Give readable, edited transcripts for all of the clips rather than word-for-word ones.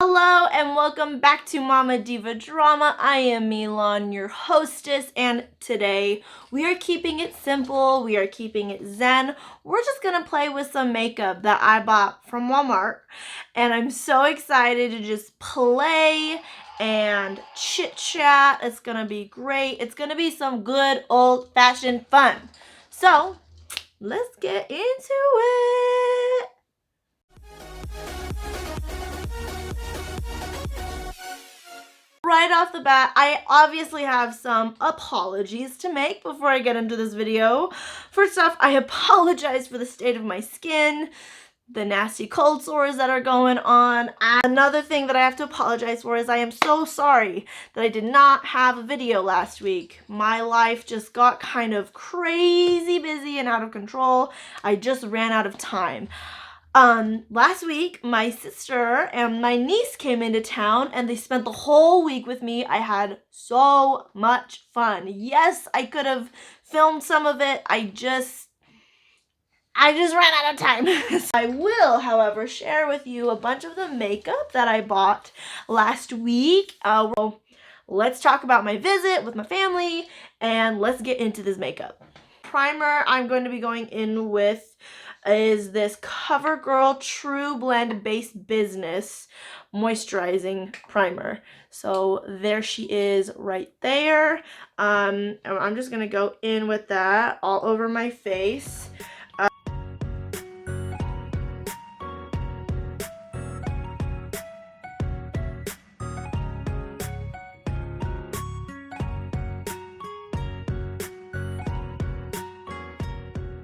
Hello and welcome back to Mama Diva Drama. I am Milan, your hostess, and today we are keeping it simple. We are keeping it zen. We're just gonna play with some makeup that I bought from Walmart, and I'm so excited to just play and chit chat. It's gonna be great. It's gonna be some good old-fashioned fun. So let's get into it. Right off the bat, I obviously have some apologies to make before I get into this video. First off, I apologize for the state of my skin, the nasty cold sores that are going on. Another thing that I have to apologize for is I am so sorry that I did not have a video last week. My life just got kind of crazy busy and out of control. I just ran out of time. Last week, my sister and my niece came into town and they spent the whole week with me. I had so much fun. Yes, I could have filmed some of it. I just ran out of time. I will, however, share with you a bunch of the makeup that I bought last week. Let's talk about my visit with my family and let's get into this makeup. Primer I'm going to be going in with is this CoverGirl True Blend Base Business moisturizing primer. So there she is right there. And I'm just gonna go in with that all over my face.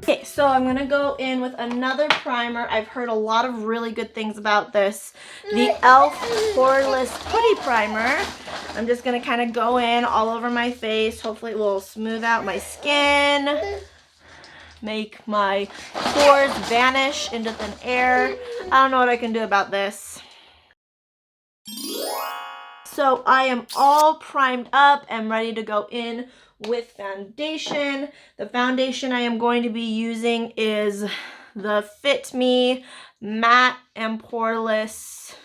Okay, so I'm going to go in with another primer. I've heard a lot of really good things about this. The e.l.f. Poreless Putty Primer. I'm just going to kind of go in all over my face. Hopefully it will smooth out my skin, make my pores vanish into thin air. I don't know what I can do about this. So I am all primed up and ready to go in with foundation. The foundation I am going to be using is the Fit Me Matte and Poreless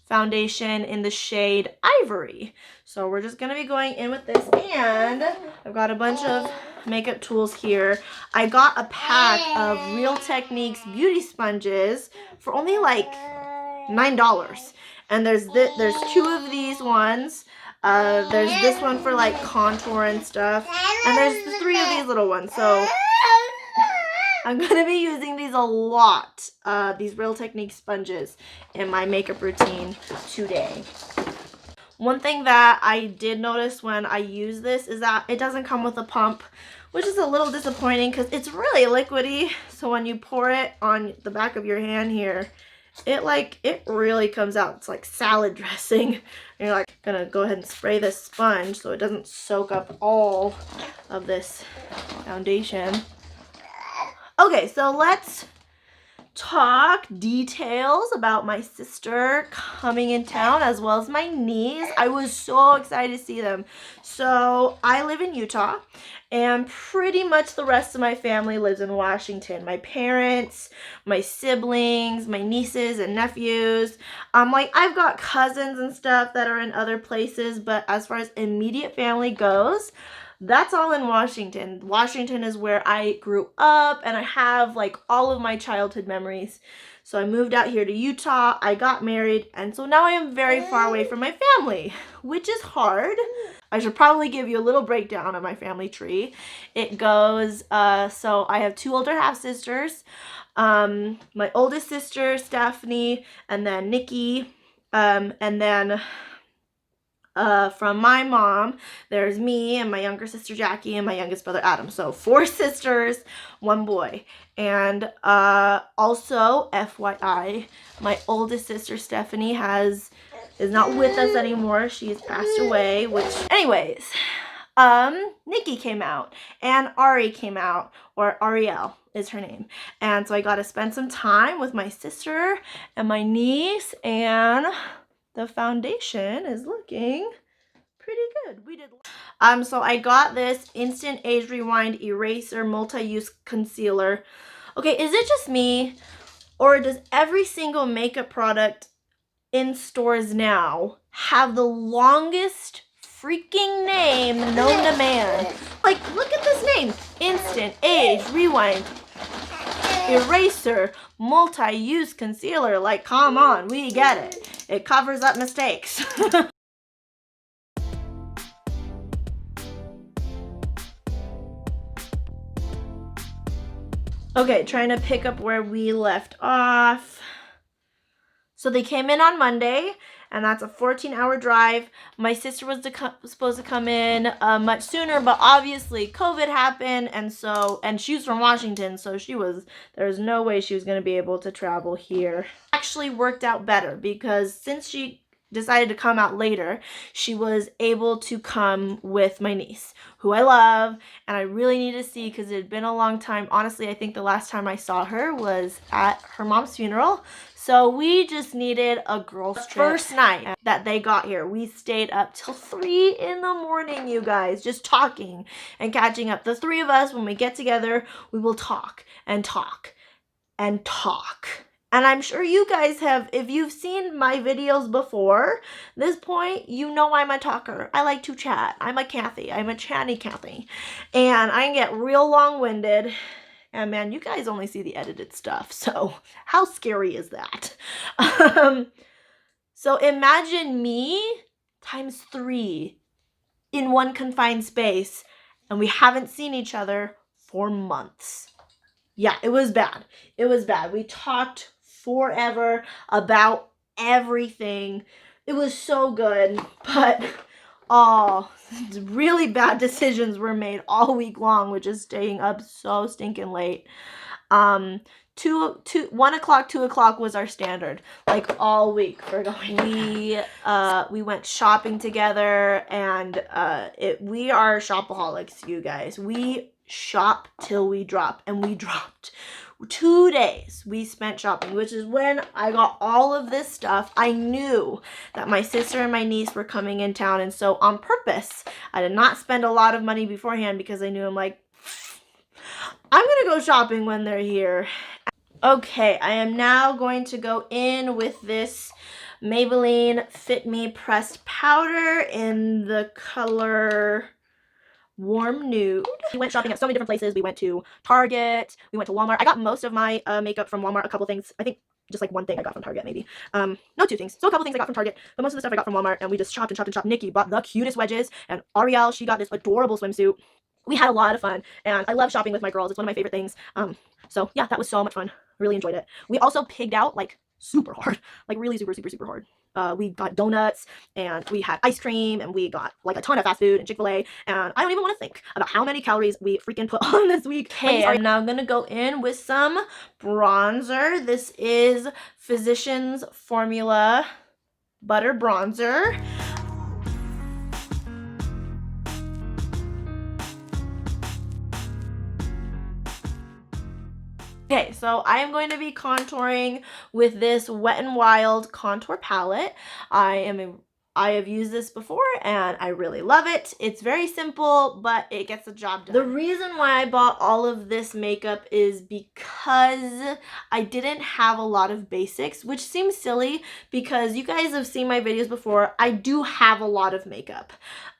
foundation in the shade Ivory. So we're just going to be going in with this, and I've got a bunch of makeup tools here. I got a pack of Real Techniques beauty sponges for only like $9. And there's two of these ones. There's this one for like contour and stuff. And there's three of these little ones. So I'm going to be using these a lot, these Real Techniques sponges in my makeup routine today. One thing that I did notice when I use this is that it doesn't come with a pump, which is a little disappointing because it's really liquidy. So when you pour it on the back of your hand here, it really comes out. It's like salad dressing. And you're like gonna go ahead and spray this sponge so it doesn't soak up all of this foundation. Okay, so let's talk details about my sister coming in town as well as my niece. I was so excited to see them. So I live in Utah and pretty much the rest of my family lives in Washington. My parents, my siblings, my nieces and nephews. I've got cousins and stuff that are in other places, but as far as immediate family goes, that's all in Washington. Washington is where I grew up and I have like all of my childhood memories. So I moved out here to Utah, I got married, and so now I am very far away from my family, which is hard. I should probably give you a little breakdown of my family tree. It goes, so I have two older half-sisters, my oldest sister, Stephanie, and then Nikki, and then from my mom, there's me and my younger sister Jackie and my youngest brother Adam. So 4 sisters, 1 boy. And also, FYI, my oldest sister Stephanie is not with us anymore. She's passed away, which anyways, Nikki came out and Ari came out, or Ariel is her name. And so I got to spend some time with my sister and my niece, and the foundation is looking pretty good. So I got this Instant Age Rewind Eraser Multi-Use Concealer. Okay, is it just me, or does every single makeup product in stores now have the longest freaking name known to man. Like, look at this name. Instant Age Rewind Eraser Multi-Use Concealer. Like, come on, we get it. It covers up mistakes. Okay, trying to pick up where we left off. So they came in on Monday, and that's a 14-hour drive. My sister was supposed to come in much sooner, but obviously COVID happened, and she's from Washington, so there's no way she was going to be able to travel here. Actually worked out better because since she decided to come out later, she was able to come with my niece, who I love, and I really need to see because it had been a long time. Honestly, I think the last time I saw her was at her mom's funeral. So we just needed a girls' trip. First night that they got here, we stayed up till 3 in the morning, you guys, just talking and catching up. The three of us, when we get together, we will talk and talk and talk. And I'm sure you guys have, if you've seen my videos before this point, you know I'm a talker. I like to chat. I'm a Kathy. I'm a chatty Kathy. And I can get real long-winded. And man, you guys only see the edited stuff, so how scary is that? So imagine me times 3 in one confined space, and we haven't seen each other for months. Yeah, it was bad. It was bad. We talked forever about everything. It was so good, but really bad decisions were made all week long, which is staying up so stinking late. 1 o'clock, 2 o'clock was our standard, like all week for going. We went shopping together, and we are shopaholics, you guys. We shop till we drop, and we dropped 2 days we spent shopping, which is when I got all of this stuff. I knew that my sister and my niece were coming in town, and so on purpose, I did not spend a lot of money beforehand because I knew I'm gonna go shopping when they're here. Okay, I am now going to go in with this Maybelline Fit Me pressed powder in the color Warm Nude. We went shopping at so many different places. We went to Target, we went to Walmart. I got most of my makeup from Walmart. A couple things, I think just like one thing I got from Target maybe. No, 2 things. So a couple things I got from Target, but most of the stuff I got from Walmart, and we just shopped and shopped and shopped. Nikki bought the cutest wedges, and Ariel, she got this adorable swimsuit. We had a lot of fun, and I love shopping with my girls. It's one of my favorite things. So yeah, that was so much fun. Really enjoyed it. We also pigged out like super hard, like really super hard. We got donuts, and we had ice cream, and we got like a ton of fast food and Chick-fil-A, and I don't even want to think about how many calories we freaking put on this week. Okay, I'm now gonna go in with some bronzer. This is Physicians Formula Butter Bronzer. Okay, so I am going to be contouring with this Wet n Wild contour palette. I have used this before, and I really love it. It's very simple, but it gets the job done. The reason why I bought all of this makeup is because I didn't have a lot of basics, which seems silly because you guys have seen my videos before. I do have a lot of makeup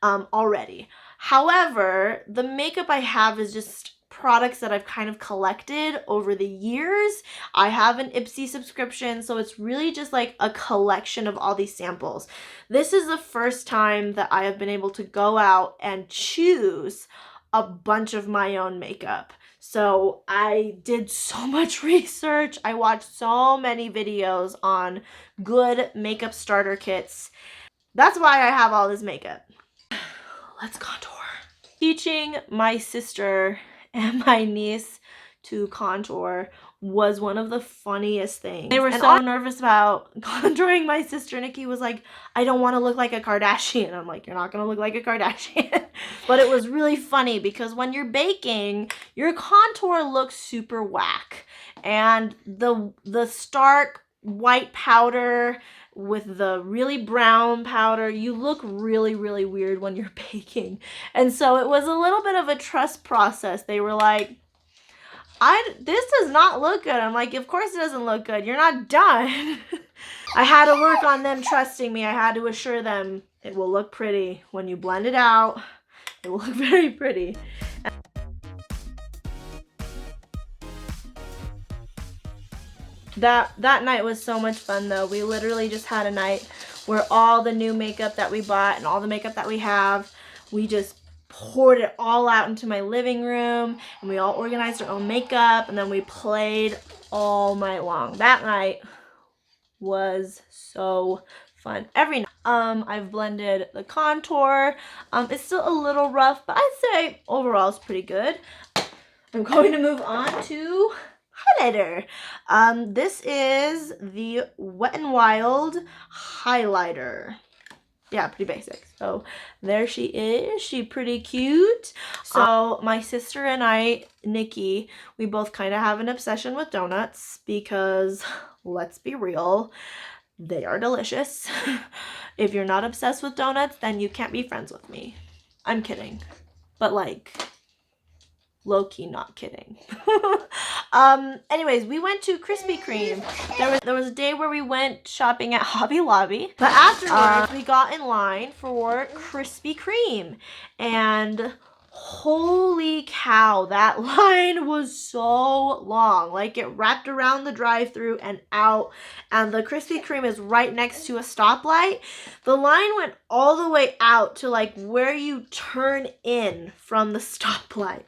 already. However, the makeup I have is just products that I've kind of collected over the years. I have an Ipsy subscription, so it's really just like a collection of all these samples. This is the first time that I have been able to go out and choose a bunch of my own makeup. So I did so much research. I watched so many videos on good makeup starter kits. That's why I have all this makeup. Let's contour. Teaching my sister and my niece to contour was one of the funniest things. They were so nervous about contouring. My sister Nikki was like, I don't want to look like a Kardashian. I'm like, you're not gonna look like a Kardashian. But it was really funny because when you're baking, your contour looks super whack, and the stark white powder with the really brown powder, you look really weird when you're baking. And so it was a little bit of a trust process. They were like, this does not look good. I'm like, of course it doesn't look good. You're not done. I had to work on them trusting me. I had to assure them it will look pretty. When you blend it out, it will look very pretty. That night was so much fun though. We literally just had a night where all the new makeup that we bought and all the makeup that we have, we just poured it all out into my living room, and we all organized our own makeup, and then we played all night long. That night was so fun. Every night. I've blended the contour. It's still a little rough, but I'd say overall it's pretty good. I'm going to move on to highlighter. This is the Wet n Wild highlighter. Yeah, pretty basic. So there she is. She pretty cute. So my sister and I, Nikki, we both kind of have an obsession with donuts because, let's be real, they are delicious. If you're not obsessed with donuts, then you can't be friends with me. I'm kidding. But like, low-key not kidding. Anyways, we went to Krispy Kreme. There was a day where we went shopping at Hobby Lobby, but afterwards we got in line for Krispy Kreme, and holy cow, that line was so long. Like, it wrapped around the drive-thru and out, and the Krispy Kreme is right next to a stoplight. The line went all the way out to like where you turn in from the stoplight.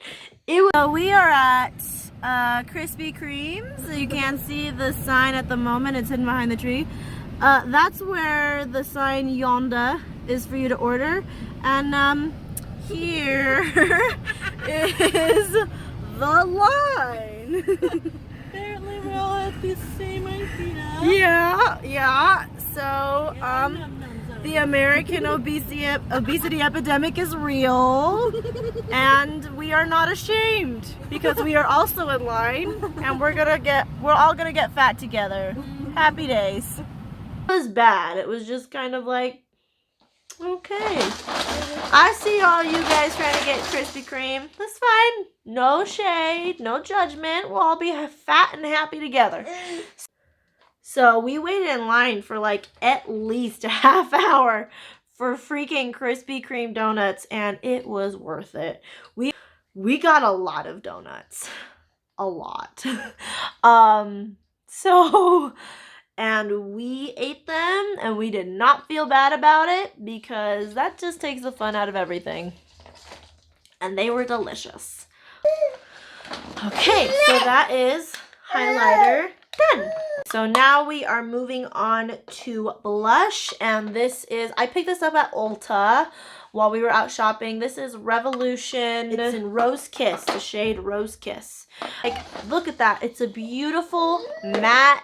So we are at Krispy Kreme, so you can't see the sign at the moment. It's hidden behind the tree. That's where the sign yonder is for you to order, and here is the line. Apparently we all have the same idea. Yeah. So the American obesity epidemic is real, and we are not ashamed because we are also in line, and we're all gonna get fat together. Happy days. It was bad. It was just kind of like, okay, I see all you guys trying to get Krispy Kreme. That's fine. No shade, no judgment. We'll all be fat and happy together. So we waited in line for like at least a half hour for freaking Krispy Kreme donuts, and it was worth it. We got a lot of donuts. A lot. And we ate them, and we did not feel bad about it because that just takes the fun out of everything. And they were delicious. Okay, so that is highlighter done. So now we are moving on to blush, and this is, I picked this up at Ulta while we were out shopping. This is Revolution. It's in Rose Kiss, the shade Rose Kiss. Like, look at that. It's a beautiful matte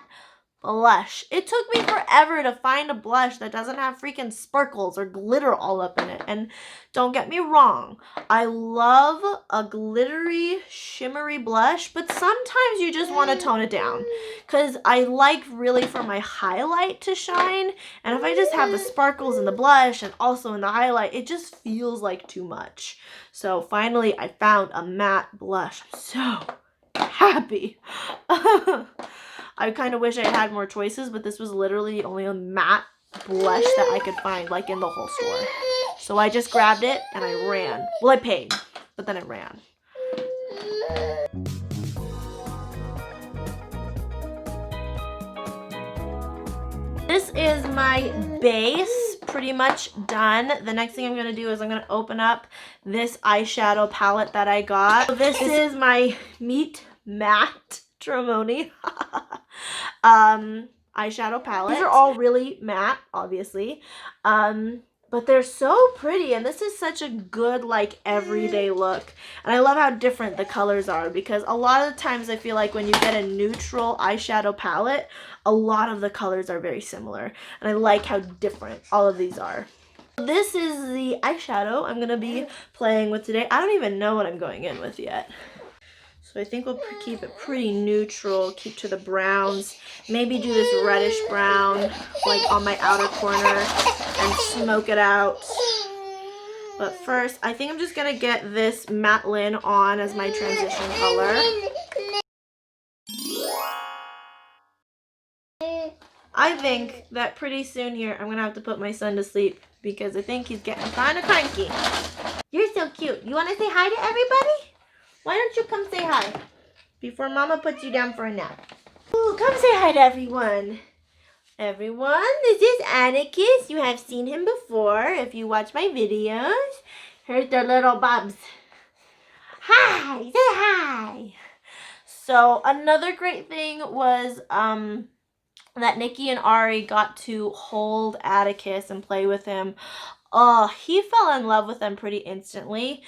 blush. It took me forever to find a blush that doesn't have freaking sparkles or glitter all up in it. And don't get me wrong, I love a glittery, shimmery blush, but sometimes you just want to tone it down because I like really for my highlight to shine. And if I just have the sparkles in the blush and also in the highlight, it just feels like too much. So finally I found a matte blush. I'm so happy. I kind of wish I had more choices, but this was literally only a matte blush that I could find, like, in the whole store. So I just grabbed it and I ran. Well, I paid, but then I ran. This is my base, pretty much done. The next thing I'm going to do is I'm going to open up this eyeshadow palette that I got. So this is my Meet Matte Trimony eyeshadow palette. These are all really matte, obviously, but they're so pretty, and this is such a good, like, everyday look. And I love how different the colors are, because a lot of the times I feel like when you get a neutral eyeshadow palette, a lot of the colors are very similar, and I like how different all of these are. This is the eyeshadow I'm gonna be playing with today. I don't even know what I'm going in with yet. So I think we'll keep it pretty neutral, keep to the browns, maybe do this reddish brown like on my outer corner and smoke it out. But first, I think I'm just going to get this Matlin on as my transition color. I think that pretty soon here, I'm gonna have to put my son to sleep because I think he's getting kind of cranky. You're so cute. You wanna say hi to everybody? Why don't you come say hi before Mama puts you down for a nap? Ooh, come say hi to everyone. Everyone, this is Anarchus. You have seen him before if you watch my videos. Here's the little bubs. Hi, say hi. So another great thing was that Nikki and Ari got to hold Atticus and play with him. Oh, he fell in love with them pretty instantly.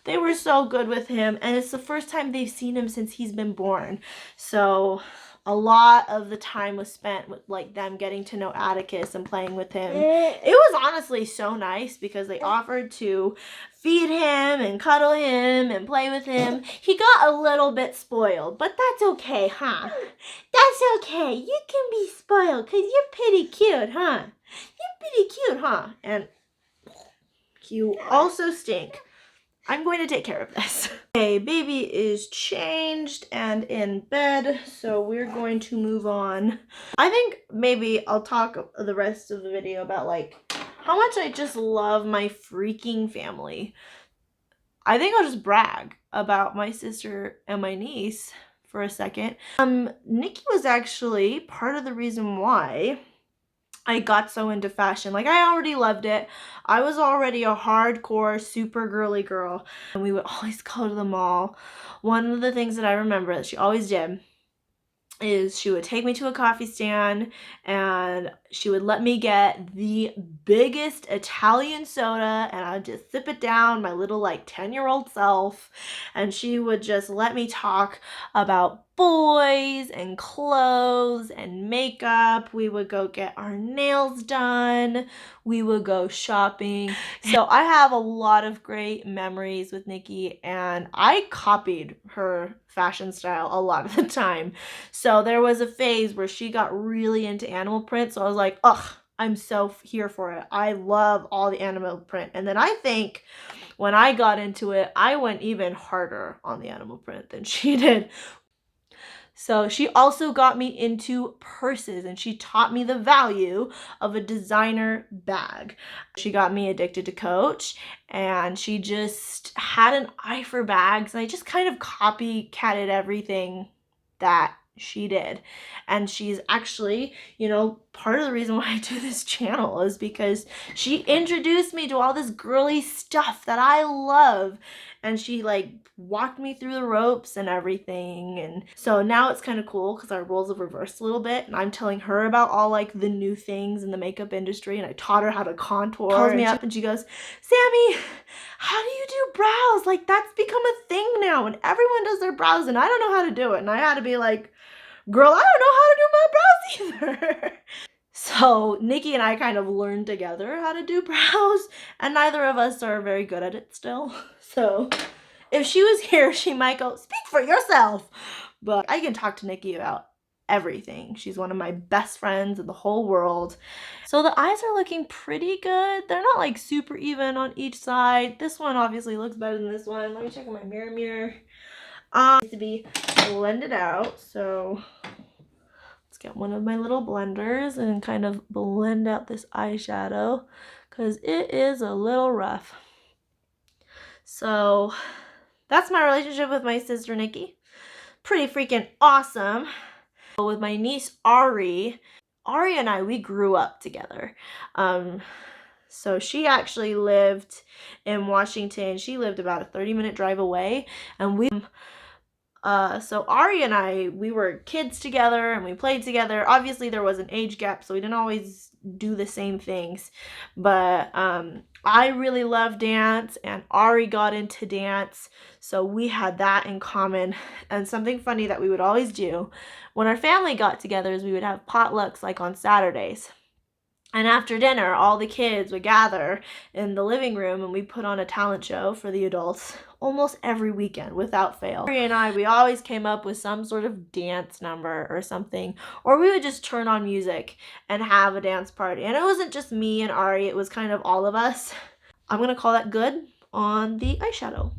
They were so good with him, and it's the first time they've seen him since he's been born. So a lot of the time was spent with like them getting to know Atticus and playing with him. It was honestly so nice because they offered to feed him and cuddle him and play with him. He got a little bit spoiled, but that's okay, huh? That's okay. You can be spoiled because you're pretty cute, huh? You're pretty cute, huh? And you also stink. I'm going to take care of this. Okay, baby is changed and in bed, so we're going to move on. I think maybe I'll talk the rest of the video about like how much I just love my freaking family. I think I'll just brag about my sister and my niece for a second. Nikki was actually part of the reason why I got so into fashion. Like, I already loved it. I was already a hardcore, super girly girl, and we would always go to the mall. One of the things that I remember that she always did is she would take me to a coffee stand and she would let me get the biggest Italian soda and I would just sip it down, my little like 10-year-old self, and she would just let me talk about boys and clothes and makeup. We would go get our nails done. We would go shopping. So I have a lot of great memories with Nikki, and I copied her fashion style a lot of the time. So there was a phase where she got really into animal print. So I was like, ugh, I'm so here for it. I love all the animal print. And then I think when I got into it, I went even harder on the animal print than she did. So she also got me into purses and she taught me the value of a designer bag. She got me addicted to Coach and she just had an eye for bags. And I just kind of copycatted everything that she did. And she's actually, you know, part of the reason why I do this channel is because she introduced me to all this girly stuff that I love. And she like walked me through the ropes and everything. And so now it's kind of cool because our roles have reversed a little bit. And I'm telling her about all like the new things in the makeup industry. And I taught her how to contour. Calls me up and she goes, Sammy, how do you do brows? Like that's become a thing now. And everyone does their brows and I don't know how to do it. And I had to be like, girl, I don't know how to do my brows either. So Nikki and I kind of learned together how to do brows, and neither of us are very good at it still. So if she was here, she might go, speak for yourself. But I can talk to Nikki about everything. She's one of my best friends in the whole world. So the eyes are looking pretty good. They're not like super even on each side. This one obviously looks better than this one. Let me check my mirror. Needs to be blended out, so let's get one of my little blenders and kind of blend out this eyeshadow because it is a little rough. So that's my relationship with my sister Nikki. Pretty freaking awesome. With my niece Ari and I, we grew up together. So she actually lived in Washington. She lived about a 30-minute drive away, and so Ari and I, we were kids together and we played together. Obviously there was an age gap, so we didn't always do the same things. But I really love dance and Ari got into dance. So we had that in common. And something funny that we would always do when our family got together is we would have potlucks like on Saturdays. And after dinner, all the kids would gather in the living room and we put on a talent show for the adults almost every weekend without fail. Ari and I, we always came up with some sort of dance number or something, or we would just turn on music and have a dance party. And it wasn't just me and Ari, it was kind of all of us. I'm gonna call that good on the eyeshadow.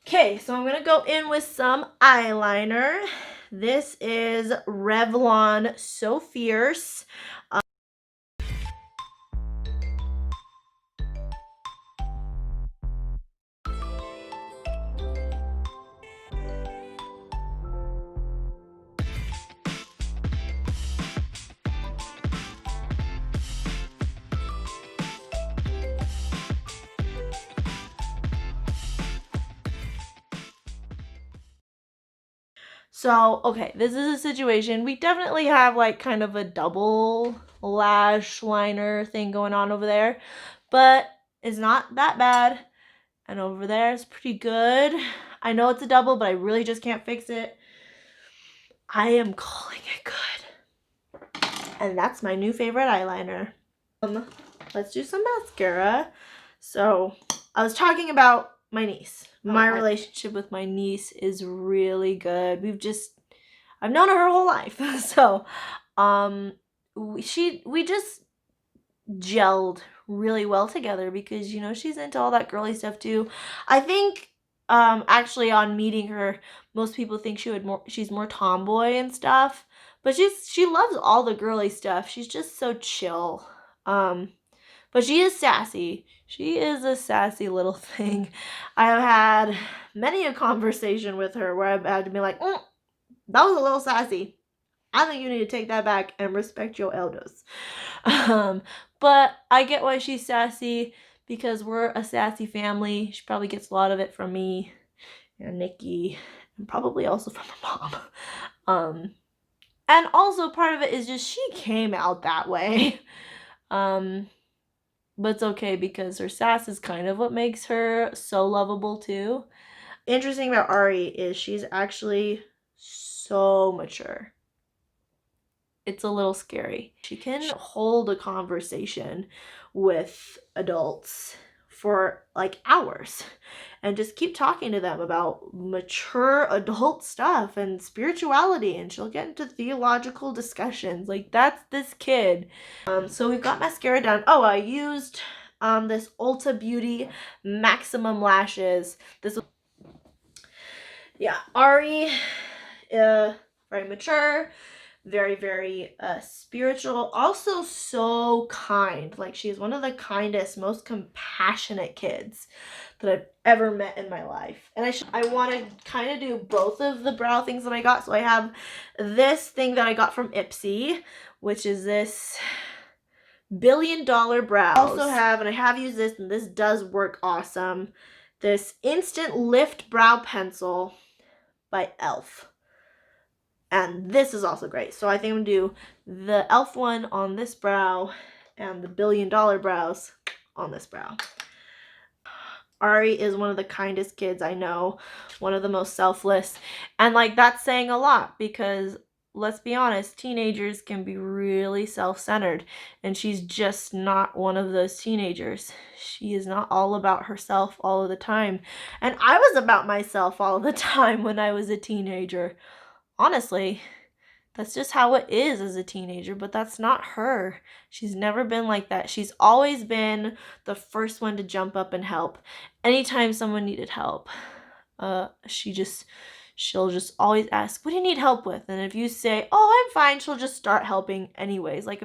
Okay, so I'm gonna go in with some eyeliner. This is Revlon So Fierce. So, okay, this is a situation. We definitely have like kind of a double lash liner thing going on over there, but it's not that bad. And over there is pretty good. I know it's a double, but I really just can't fix it. I am calling it good. And that's my new favorite eyeliner. Let's do some mascara. So, I was talking about my niece. My relationship with my niece is really good. I've known her whole life. So, we just gelled really well together because, you know, she's into all that girly stuff too. I think actually on meeting her, most people think she's more tomboy and stuff, but she loves all the girly stuff. She's just so chill. But she is sassy. She is a sassy little thing. I have had many a conversation with her where I've had to be like, that was a little sassy. I think you need to take that back and respect your elders. But I get why she's sassy because we're a sassy family. She probably gets a lot of it from me and Nikki and probably also from her mom. And also part of it is just she came out that way. But it's okay because her sass is kind of what makes her so lovable too. Interesting about Ari is she's actually so mature. It's a little scary. She can hold a conversation with adults for like hours and just keep talking to them about mature adult stuff and spirituality, and she'll get into theological discussions. Like, that's this kid. So we've got mascara done. Oh, I used this Ulta Beauty Maximum Lashes. Ari, very mature, very, very spiritual, also so kind. Like, she's one of the kindest, most compassionate kids that I've ever met in my life. And I want to kind of do both of the brow things that I got. So I have this thing that I got from Ipsy, which is this $1 billion brows. I also have, and I have used this, and this does work awesome, this Instant Lift Brow Pencil by e.l.f. And this is also great. So I think I'm going to do the e.l.f. one on this brow and the $1 billion brows on this brow. Ari is one of the kindest kids I know, one of the most selfless. And like, that's saying a lot because let's be honest, teenagers can be really self-centered, and she's just not one of those teenagers. She is not all about herself all of the time. And I was about myself all the time when I was a teenager. Honestly, that's just how it is as a teenager, but that's not her. She's never been like that. She's always been the first one to jump up and help. Anytime someone needed help, she'll just always ask, what do you need help with? And if you say, oh, I'm fine, she'll just start helping anyways. Like,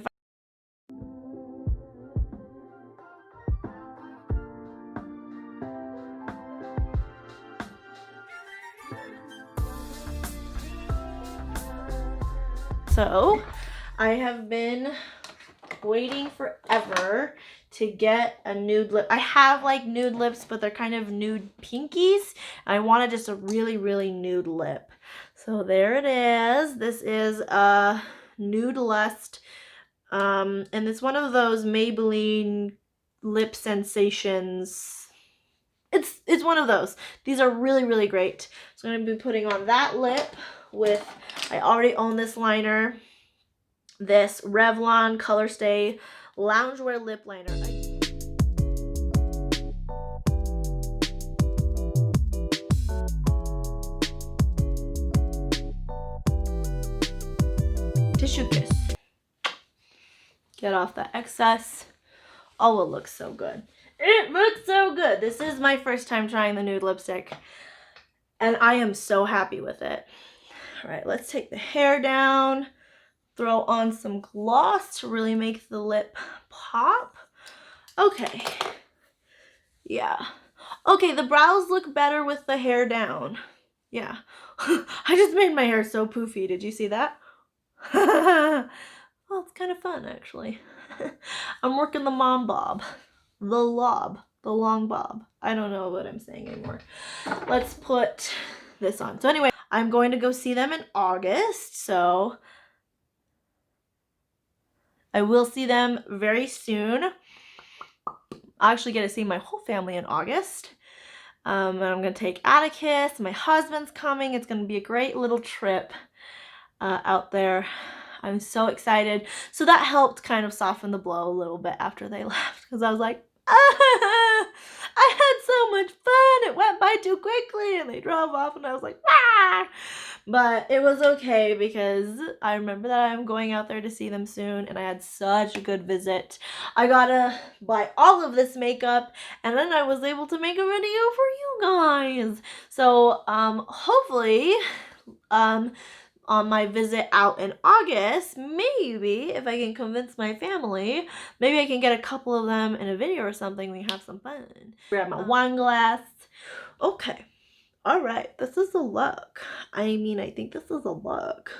so I have been waiting forever to get a nude lip. I have like nude lips, but they're kind of nude pinkies. I wanted just a really, really nude lip. So there it is. This is a Nude Lust. And it's one of those Maybelline Lip Sensations. It's one of those. These are really, really great. So I'm going to be putting on that lip with, I already own this liner, this Revlon Colorstay Loungewear Lip Liner. Tissue kiss. Get off the excess. Oh, it looks so good. It looks so good. This is my first time trying the nude lipstick, and I am so happy with it. All right, let's take the hair down, throw on some gloss to really make the lip pop. Okay. Yeah. Okay, the brows look better with the hair down. Yeah. I just made my hair so poofy. Did you see that? Well, it's kind of fun, actually. I'm working the mom bob. The lob. The long bob. I don't know what I'm saying anymore. Let's put this on. So anyway, I'm going to go see them in August. So I will see them very soon. I actually get to see my whole family in August. And I'm going to take Atticus. My husband's coming. It's going to be a great little trip out there. I'm so excited. So that helped kind of soften the blow a little bit after they left, because I was like, I had so much fun. It went by too quickly, and they drove off, and I was like, ah! But it was okay because I remember that I'm going out there to see them soon, and I had such a good visit. I got to buy all of this makeup, and then I was able to make a video for you guys. So hopefully on my visit out in August, maybe if I can convince my family, maybe I can get a couple of them in a video or something. We have some fun. Grab my wine glass. Okay. All right. This is a look. I mean, I think this is a look.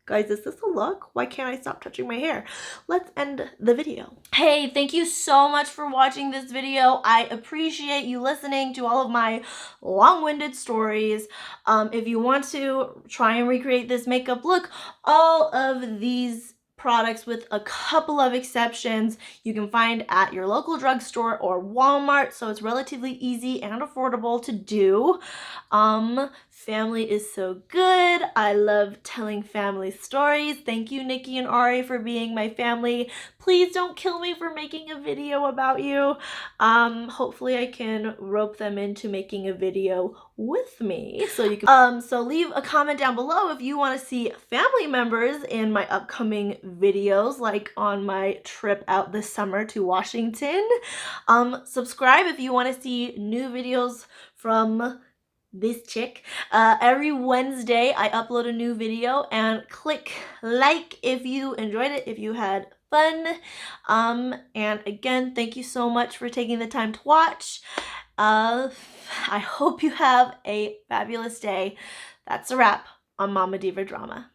Guys, is this a look? Why can't I stop touching my hair? Let's end the video. Hey, thank you so much for watching this video. I appreciate you listening to all of my long-winded stories. If you want to try and recreate this makeup look, all of these products, with a couple of exceptions, you can find at your local drugstore or Walmart, so it's relatively easy and affordable to do. Family is so good. I love telling family stories. Thank you, Nikki and Ari, for being my family. Please don't kill me for making a video about you. Hopefully I can rope them into making a video with me, so you can so leave a comment down below if you want to see family members in my upcoming videos, like on my trip out this summer to Washington. Subscribe if you want to see new videos from this chick. Every Wednesday I upload a new video, and click like if you enjoyed it, if you had fun. And again, thank you so much for taking the time to watch. I hope you have a fabulous day. That's a wrap on Mama Diva Drama.